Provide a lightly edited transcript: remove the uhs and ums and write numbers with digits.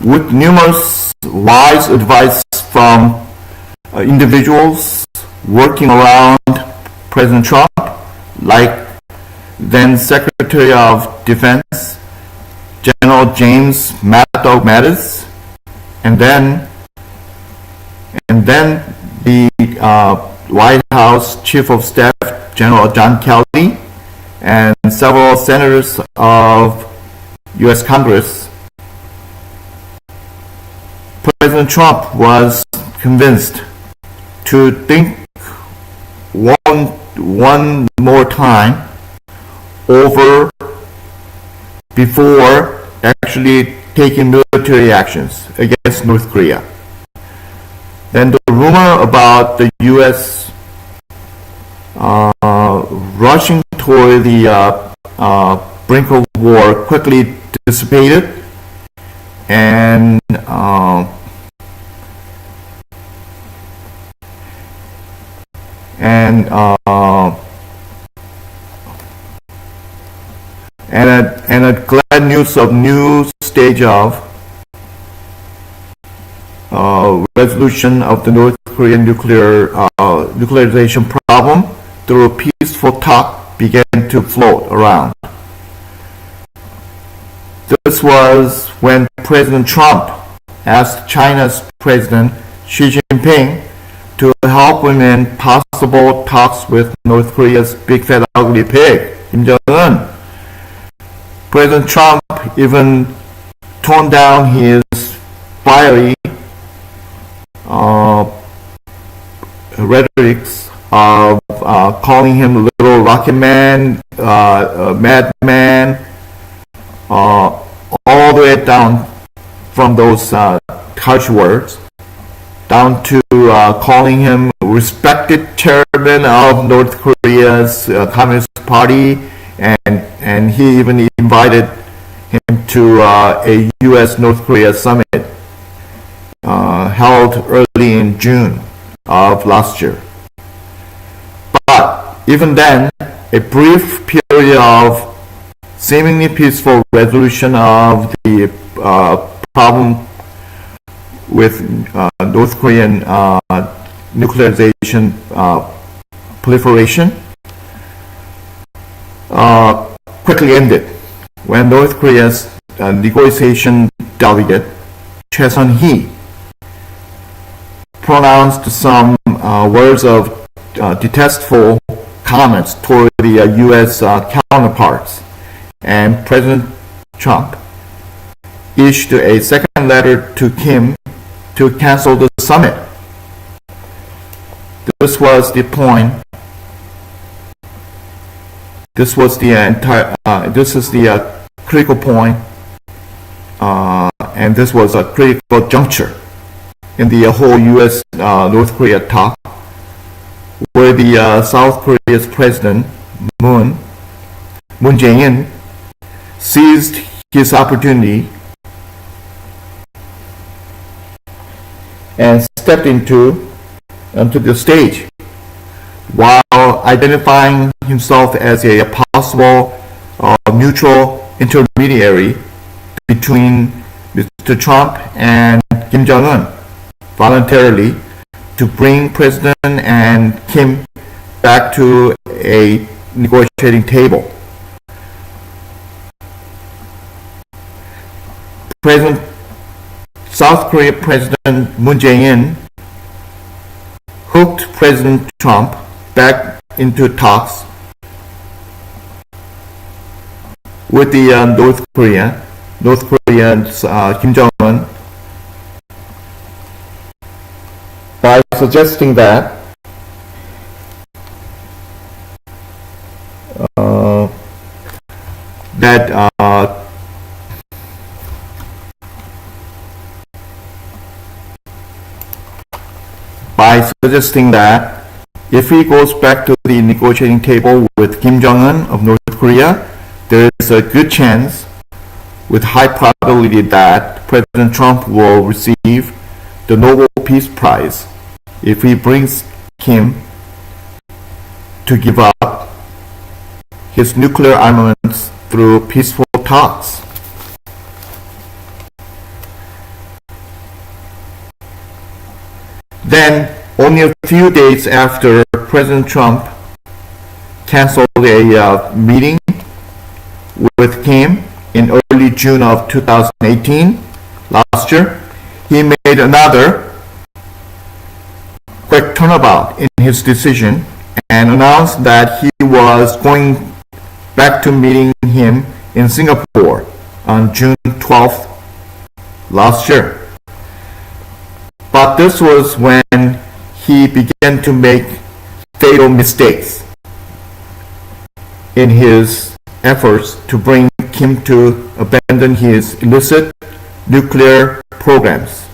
with numerous wise advice from individuals working around President Trump, like then Secretary of Defense General James Mad Dog Mattis, and then the White House Chief of Staff General John Kelly, and several senators of U.S. Congress. President Trump was convinced to think one more time over before actually taking military actions against North Korea. Then the rumor about the U.S. Rushing toward the brink of war quickly dissipated, and a glad news of new stage of resolution of the North Korean nuclearization problem through a peaceful talk began to float around. This was when President Trump asked China's President Xi Jinping to help him in possible talks with North Korea's big fat ugly pig, Kim Jong-un. President Trump even toned down his fiery rhetorics of calling him Little Rocket Man, Madman, all the way down from those harsh words, down to calling him respected chairman of North Korea's Communist Party, and he even invited him to a U.S.-North Korea summit held early in June of last year. But even then, a brief period of seemingly peaceful resolution of the problem with North Korean nuclearization proliferation quickly ended when North Korea's negotiation delegate Choi Sun-hee pronounced some words of distasteful comments toward the U.S. counterparts, and President Trump issued a second letter to Kim to cancel the summit. This was the point. This was the this is the critical point, and this was a critical juncture in the whole U.S. North Korea talk, where the South Korea's President Moon Jae-In seized his opportunity and stepped onto the stage while identifying himself as a possible neutral intermediary between Mr. Trump and Kim Jong-un, voluntarily to bring President and Kim back to a negotiating table. South Korea President Moon Jae-in hooked President Trump back into talks with the North Koreans Kim Jong-un by suggesting that if he goes back to the negotiating table with Kim Jong-un of North Korea, there is a good chance, with high probability, that President Trump will receive the Nobel Peace Prize if he brings Kim to give up his nuclear armaments through peaceful talks. only a few days after President Trump canceled a meeting with Kim in early June of 2018, last year, he made another quick turnabout in his decision and announced that he was going back to meeting him in Singapore on June 12th last year. But this was when he began to make fatal mistakes in his efforts to bring Kim to abandon his illicit nuclear programs.